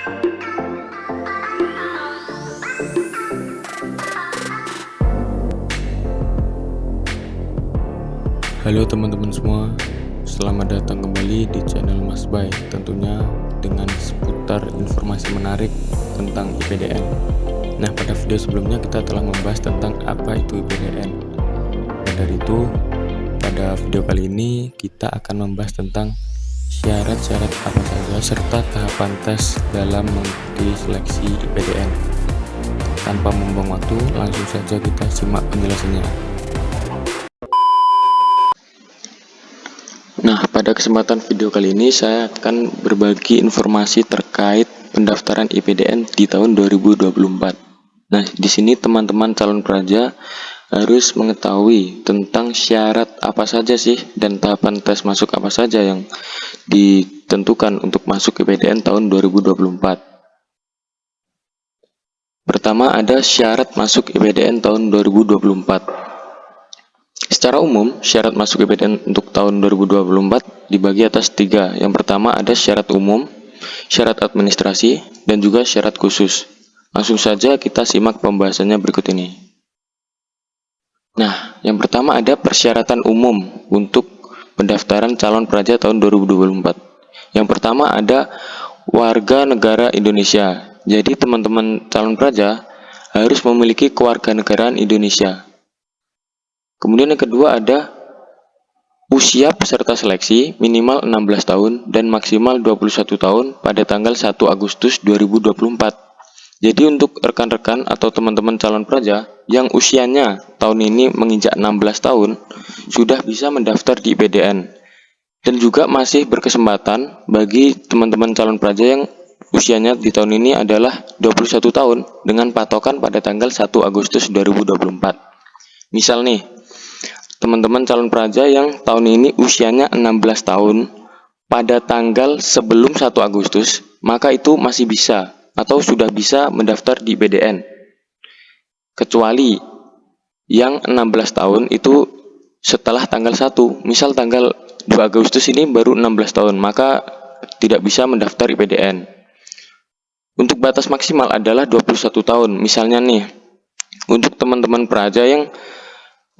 Halo teman-teman semua, selamat datang kembali di channel Mas Bay, tentunya dengan seputar informasi menarik tentang IPDN. Nah, pada video sebelumnya kita telah membahas tentang apa itu IPDN. Dan dari itu, pada video kali ini kita akan membahas tentang syarat-syarat apa saja serta tahapan tes dalam mengikuti seleksi IPDN. Tanpa membuang waktu, langsung saja kita simak penjelasannya. Nah, pada kesempatan video kali ini saya akan berbagi informasi terkait pendaftaran IPDN di tahun 2024. Nah, di sini teman-teman calon praja harus mengetahui tentang syarat apa saja sih dan tahapan tes masuk apa saja yang ditentukan untuk masuk IPDN tahun 2024. Pertama, ada syarat masuk IPDN tahun 2024. Secara umum, syarat masuk IPDN untuk tahun 2024 dibagi atas 3. Yang pertama ada syarat umum, syarat administrasi, dan juga syarat khusus. Langsung saja kita simak pembahasannya berikut ini. Nah, yang pertama ada persyaratan umum untuk pendaftaran calon praja tahun 2024. Yang pertama ada warga negara Indonesia. Jadi teman-teman calon praja harus memiliki kewarganegaraan Indonesia. Kemudian yang kedua ada usia peserta seleksi minimal 16 tahun dan maksimal 21 tahun pada tanggal 1 Agustus 2024. Jadi untuk rekan-rekan atau teman-teman calon praja yang usianya tahun ini menginjak 16 tahun sudah bisa mendaftar di IPDN. Dan juga masih berkesempatan bagi teman-teman calon praja yang usianya di tahun ini adalah 21 tahun dengan patokan pada tanggal 1 Agustus 2024. Misal nih, teman-teman calon praja yang tahun ini usianya 16 tahun pada tanggal sebelum 1 Agustus, maka itu masih bisa atau sudah bisa mendaftar di IPDN. Kecuali yang 16 tahun itu setelah tanggal 1, misal tanggal 2 Agustus ini baru 16 tahun, maka tidak bisa mendaftar IPDN. Untuk batas maksimal adalah 21 tahun. Misalnya nih, untuk teman-teman praja yang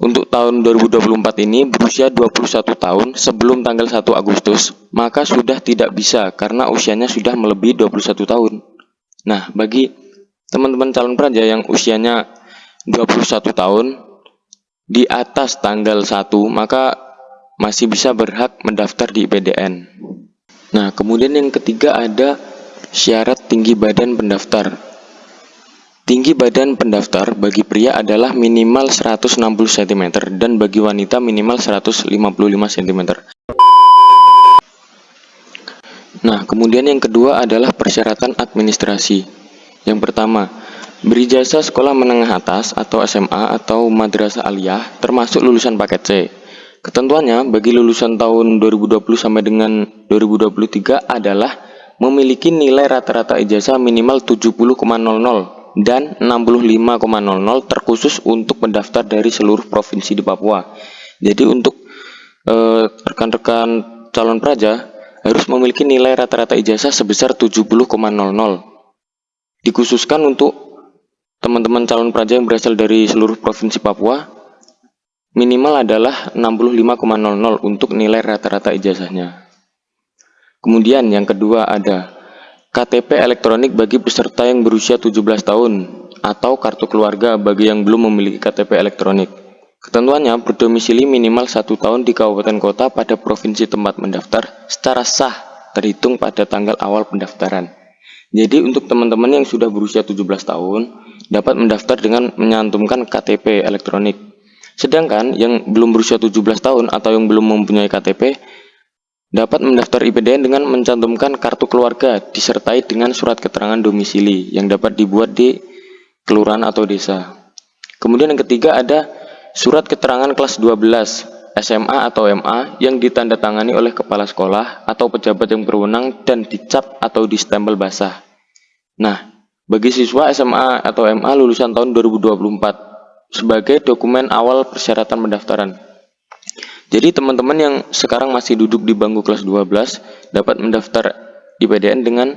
untuk tahun 2024 ini berusia 21 tahun sebelum tanggal 1 Agustus, maka sudah tidak bisa karena usianya sudah melebihi 21 tahun. Nah, bagi teman-teman calon praja yang usianya 21 tahun di atas tanggal 1, maka masih bisa berhak mendaftar di IPDN. Nah, kemudian yang ketiga ada syarat tinggi badan pendaftar. Tinggi badan pendaftar bagi pria adalah minimal 160 cm dan bagi wanita minimal 155 cm. Nah, kemudian yang kedua adalah persyaratan administrasi. Yang pertama, berijazah sekolah menengah atas atau SMA atau madrasah aliyah termasuk lulusan paket C. Ketentuannya bagi lulusan tahun 2020 sampai dengan 2023 adalah memiliki nilai rata-rata ijazah minimal 70,00 dan 65,00 terkhusus untuk mendaftar dari seluruh provinsi di Papua. Jadi untuk rekan-rekan calon praja harus memiliki nilai rata-rata ijazah sebesar 70,00. Dikhususkan untuk teman-teman calon praja yang berasal dari seluruh provinsi Papua, minimal adalah 65,00 untuk nilai rata-rata ijazahnya. Kemudian yang kedua ada KTP elektronik bagi peserta yang berusia 17 tahun atau kartu keluarga bagi yang belum memiliki KTP elektronik. Ketentuannya berdomisili minimal 1 tahun di kabupaten kota pada provinsi tempat mendaftar secara sah terhitung pada tanggal awal pendaftaran. Jadi untuk teman-teman yang sudah berusia 17 tahun dapat mendaftar dengan menyantumkan KTP elektronik. Sedangkan yang belum berusia 17 tahun atau yang belum mempunyai KTP dapat mendaftar IPDN dengan mencantumkan kartu keluarga disertai dengan surat keterangan domisili yang dapat dibuat di kelurahan atau desa. Kemudian yang ketiga ada surat keterangan kelas 12 SMA atau MA yang ditandatangani oleh kepala sekolah atau pejabat yang berwenang dan dicap atau distempel basah. Nah, bagi siswa SMA atau MA lulusan tahun 2024 sebagai dokumen awal persyaratan pendaftaran. Jadi teman-teman yang sekarang masih duduk di bangku kelas 12 dapat mendaftar IPDN dengan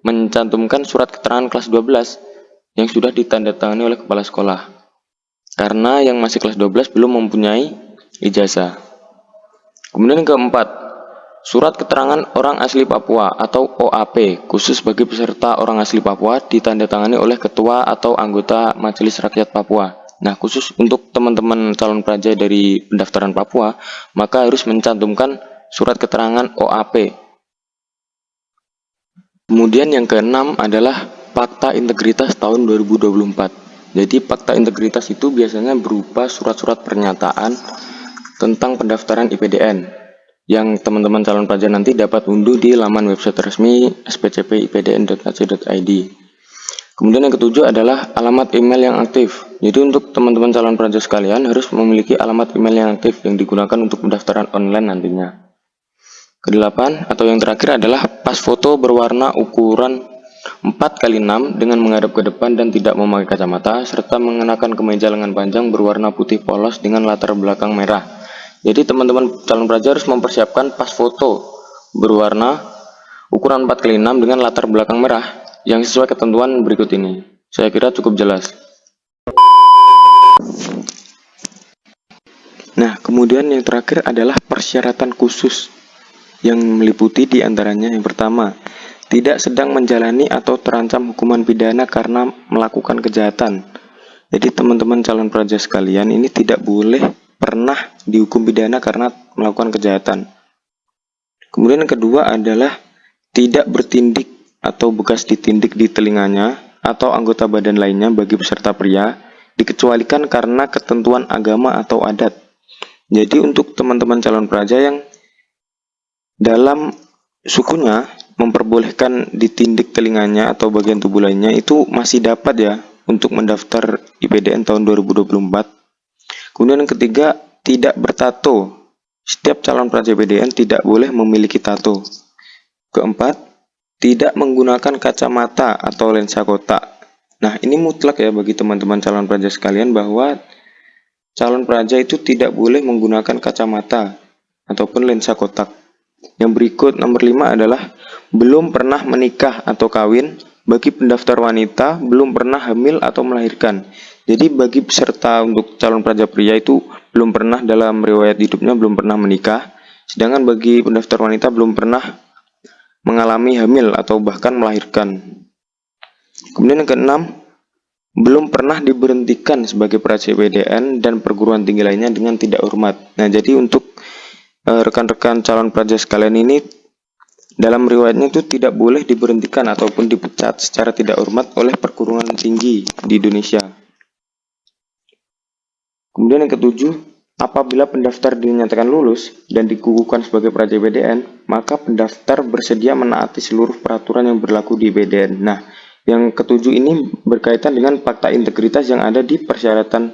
mencantumkan surat keterangan kelas 12 yang sudah ditandatangani oleh kepala sekolah. Karena yang masih kelas 12 belum mempunyai ijazah. Kemudian yang keempat, surat keterangan orang asli Papua atau OAP khusus bagi peserta orang asli Papua ditandatangani oleh ketua atau anggota Majelis Rakyat Papua. Nah, khusus untuk teman-teman calon praja dari pendaftaran Papua, maka harus mencantumkan surat keterangan OAP. Kemudian yang keenam adalah Fakta Integritas tahun 2024. Jadi fakta integritas itu biasanya berupa surat-surat pernyataan tentang pendaftaran IPDN yang teman-teman calon praja nanti dapat unduh di laman website resmi spcpipdn.ac.id. Kemudian yang ketujuh adalah alamat email yang aktif. Jadi untuk teman-teman calon praja sekalian harus memiliki alamat email yang aktif yang digunakan untuk pendaftaran online nantinya. Kedelapan atau yang terakhir adalah pas foto berwarna ukuran 4x6 dengan menghadap ke depan dan tidak memakai kacamata serta mengenakan kemeja lengan panjang berwarna putih polos dengan latar belakang merah. Jadi teman-teman calon praja harus mempersiapkan pas foto berwarna ukuran 4x6 dengan latar belakang merah yang sesuai ketentuan berikut ini. Saya kira cukup jelas. Nah, kemudian yang terakhir adalah persyaratan khusus yang meliputi diantaranya yang pertama, tidak sedang menjalani atau terancam hukuman pidana karena melakukan kejahatan. Jadi teman-teman calon praja sekalian ini tidak boleh pernah dihukum pidana karena melakukan kejahatan. Kemudian yang kedua adalah tidak bertindik atau bekas ditindik di telinganya atau anggota badan lainnya bagi peserta pria, dikecualikan karena ketentuan agama atau adat. Jadi untuk teman-teman calon praja yang dalam sukunya memperbolehkan ditindik telinganya atau bagian tubuh lainnya itu masih dapat ya untuk mendaftar IPDN tahun 2024. Kemudian yang ketiga, tidak bertato. Setiap calon praja IPDN tidak boleh memiliki tato. Keempat, tidak menggunakan kacamata atau lensa kotak. Nah, ini mutlak ya bagi teman-teman calon praja sekalian bahwa calon praja itu tidak boleh menggunakan kacamata ataupun lensa kotak. Yang berikut nomor 5 adalah belum pernah menikah atau kawin bagi pendaftar wanita, belum pernah hamil atau melahirkan. Jadi bagi peserta untuk calon praja pria itu belum pernah dalam riwayat hidupnya belum pernah menikah, sedangkan bagi pendaftar wanita belum pernah mengalami hamil atau bahkan melahirkan. Kemudian yang keenam, belum pernah diberhentikan sebagai praja IPDN dan perguruan tinggi lainnya dengan tidak hormat. Nah, jadi untuk rekan-rekan calon praja sekalian ini dalam riwayatnya itu tidak boleh diberhentikan ataupun dipecat secara tidak hormat oleh perguruan tinggi di Indonesia. Kemudian yang ketujuh, apabila pendaftar dinyatakan lulus dan dikukuhkan sebagai praja IPDN, maka pendaftar bersedia menaati seluruh peraturan yang berlaku di IPDN. Nah, yang ketujuh ini berkaitan dengan fakta integritas yang ada di persyaratan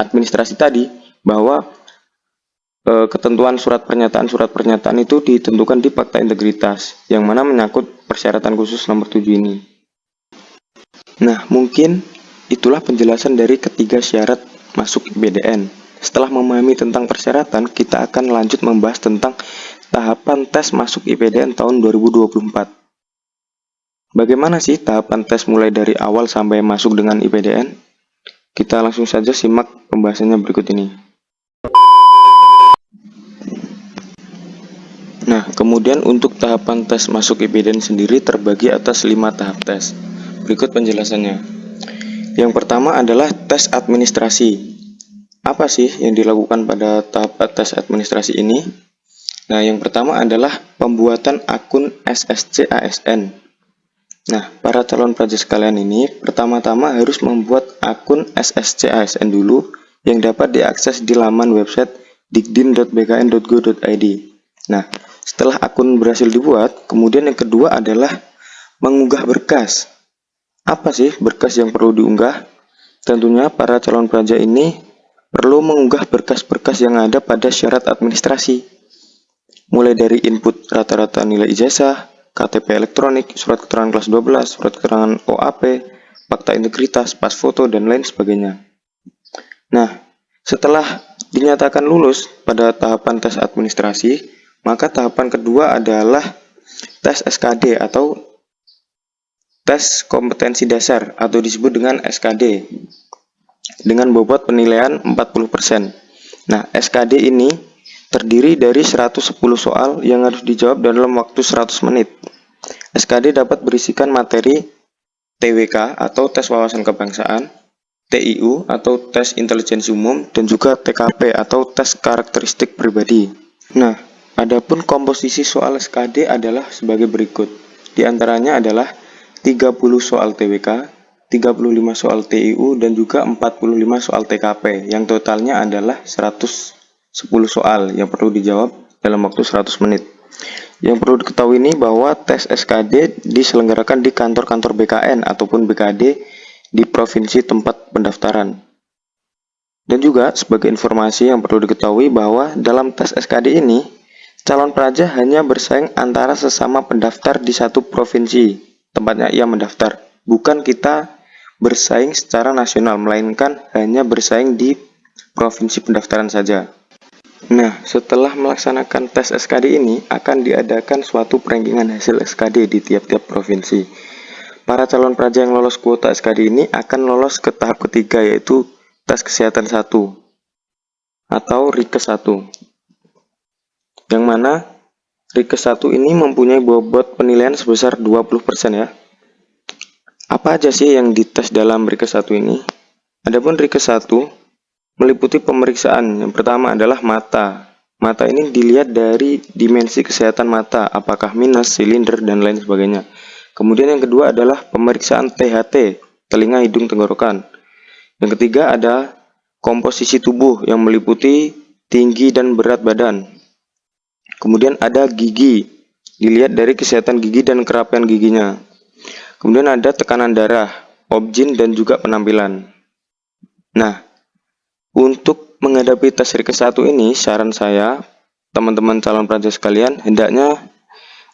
administrasi tadi, bahwa ketentuan surat pernyataan itu ditentukan di fakta integritas yang mana menyangkut persyaratan khusus nomor 7 ini. Nah, mungkin itulah penjelasan dari ketiga syarat masuk IPDN. Setelah memahami tentang persyaratan, kita akan lanjut membahas tentang tahapan tes masuk IPDN tahun 2024. Bagaimana sih tahapan tes mulai dari awal sampai masuk dengan IPDN? Kita langsung saja simak pembahasannya berikut ini. Nah, kemudian untuk tahapan tes masuk IPDN sendiri terbagi atas 5 tahap tes. Berikut penjelasannya. Yang pertama adalah tes administrasi. Apa sih yang dilakukan pada tahap tes administrasi ini? Nah, yang pertama adalah pembuatan akun SSC ASN. Nah, para calon praja sekalian ini pertama-tama harus membuat akun SSC ASN dulu yang dapat diakses di laman website dikdim.bkn.go.id. Nah, setelah akun berhasil dibuat, kemudian yang kedua adalah mengunggah berkas. Apa sih berkas yang perlu diunggah? Tentunya para calon praja ini perlu mengunggah berkas-berkas yang ada pada syarat administrasi. Mulai dari input rata-rata nilai ijazah, KTP elektronik, surat keterangan kelas 12, surat keterangan OAP, fakta integritas, pas foto, dan lain sebagainya. Nah, setelah dinyatakan lulus pada tahapan tes administrasi, maka tahapan kedua adalah tes SKD atau tes kompetensi dasar atau disebut dengan SKD dengan bobot penilaian 40%. Nah, SKD ini terdiri dari 110 soal yang harus dijawab dalam waktu 100 menit. SKD dapat berisikan materi TWK atau tes wawasan kebangsaan, TIU atau tes intelijensi umum, dan juga TKP atau tes karakteristik pribadi. Nah, adapun komposisi soal SKD adalah sebagai berikut. Di antaranya adalah 30 soal TWK, 35 soal TIU, dan juga 45 soal TKP, yang totalnya adalah 110 soal yang perlu dijawab dalam waktu 100 menit. Yang perlu diketahui ini bahwa tes SKD diselenggarakan di kantor-kantor BKN ataupun BKD di provinsi tempat pendaftaran. Dan juga sebagai informasi yang perlu diketahui bahwa dalam tes SKD ini, calon praja hanya bersaing antara sesama pendaftar di satu provinsi tempatnya ia mendaftar. Bukan kita bersaing secara nasional, melainkan hanya bersaing di provinsi pendaftaran saja. Nah, setelah melaksanakan tes SKD ini, akan diadakan suatu perankingan hasil SKD di tiap-tiap provinsi. Para calon praja yang lolos kuota SKD ini akan lolos ke tahap ketiga, yaitu tes kesehatan 1 atau Rikes 1. Yang mana Rikes 1 ini mempunyai bobot penilaian sebesar 20% ya. Apa aja sih yang dites dalam Rikes 1 ini? Adapun Rikes 1 meliputi pemeriksaan. Yang pertama adalah mata. Mata ini dilihat dari dimensi kesehatan mata, apakah minus, silinder, dan lain sebagainya. Kemudian yang kedua adalah pemeriksaan THT, telinga, hidung, tenggorokan. Yang ketiga ada komposisi tubuh yang meliputi tinggi dan berat badan. Kemudian ada gigi, dilihat dari kesehatan gigi dan kerapian giginya. Kemudian ada tekanan darah, objin, dan juga penampilan. Nah, untuk menghadapi tes Rikes 1 ini, saran saya, teman-teman calon praja sekalian, hendaknya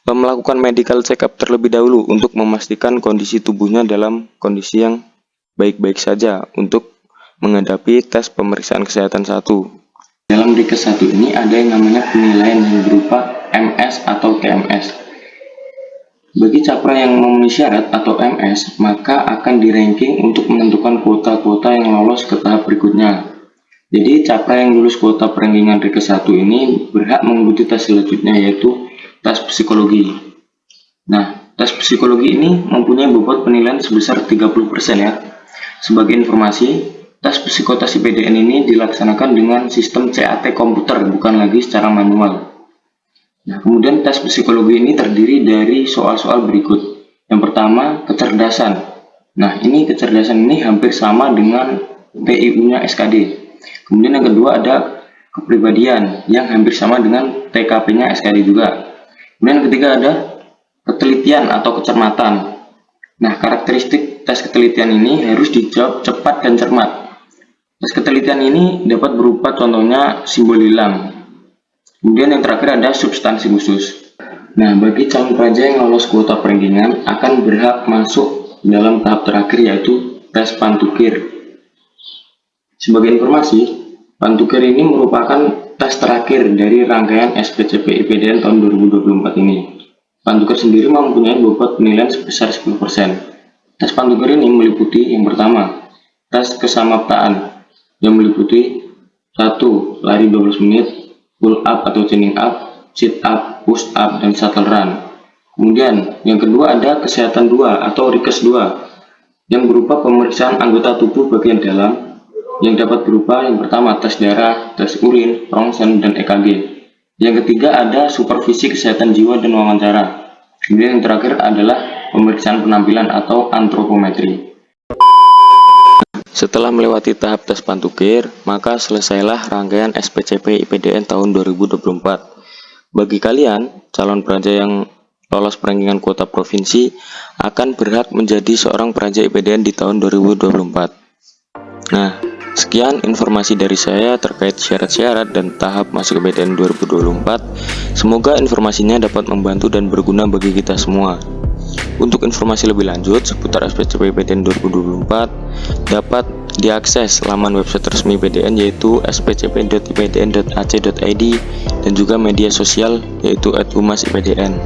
melakukan medical check up terlebih dahulu untuk memastikan kondisi tubuhnya dalam kondisi yang baik-baik saja untuk menghadapi tes pemeriksaan kesehatan 1. Dalam Rikes 1 ini ada yang namanya penilaian yang berupa MS atau TMS. Bagi capra yang memenuhi syarat atau MS, maka akan di-ranking untuk menentukan kuota-kuota yang lolos ke tahap berikutnya. Jadi, capra yang lulus kuota perankingan Rikes 1 ini berhak mengikuti tes selanjutnya, yaitu tes psikologi. Nah, tes psikologi ini mempunyai bobot penilaian sebesar 30% ya. Sebagai informasi, tes psikotes IPDN ini dilaksanakan dengan sistem CAT komputer, bukan lagi secara manual. Nah, kemudian tes psikologi ini terdiri dari soal-soal berikut. Yang pertama, kecerdasan. Nah, ini kecerdasan ini hampir sama dengan TIU-nya SKD. Kemudian yang kedua ada kepribadian yang hampir sama dengan TKP-nya SKD juga. Kemudian yang ketiga ada ketelitian atau kecermatan. Nah, karakteristik tes ketelitian ini harus dijawab cepat dan cermat. Tes ketelitian ini dapat berupa contohnya simbol hilang. Kemudian yang terakhir ada substansi khusus. Nah, bagi calon praja yang lolos kuota perankingan akan berhak masuk dalam tahap terakhir, yaitu tes pantukir. Sebagai informasi, pantukir ini merupakan tes terakhir dari rangkaian SPCP IPDN tahun 2024 ini. Pantukir sendiri mempunyai bobot penilaian sebesar 10%. Tes pantukir ini meliputi yang pertama, tes kesamaptaan yang meliputi 1. Lari 12 menit, pull up atau chinning up, sit up, push up, dan shuttle run. Kemudian yang kedua ada kesehatan 2 atau Rikes 2 yang berupa pemeriksaan anggota tubuh bagian dalam yang dapat berupa yang pertama tes darah, tes urin, rongsen, dan EKG. Yang ketiga ada supervisi kesehatan jiwa dan wawancara. Kemudian yang terakhir adalah pemeriksaan penampilan atau antropometri. Setelah melewati tahap tes pantukir, maka selesailah rangkaian SPCP IPDN tahun 2024. Bagi kalian, calon praja yang lolos perankingan kuota provinsi akan berhak menjadi seorang praja IPDN di tahun 2024. Nah, sekian informasi dari saya terkait syarat-syarat dan tahap masuk IPDN 2024. Semoga informasinya dapat membantu dan berguna bagi kita semua. Untuk informasi lebih lanjut seputar SPCP IPDN 2024 dapat diakses laman website resmi IPDN yaitu spcp.ipdn.ac.id dan juga media sosial yaitu @humas IPDN.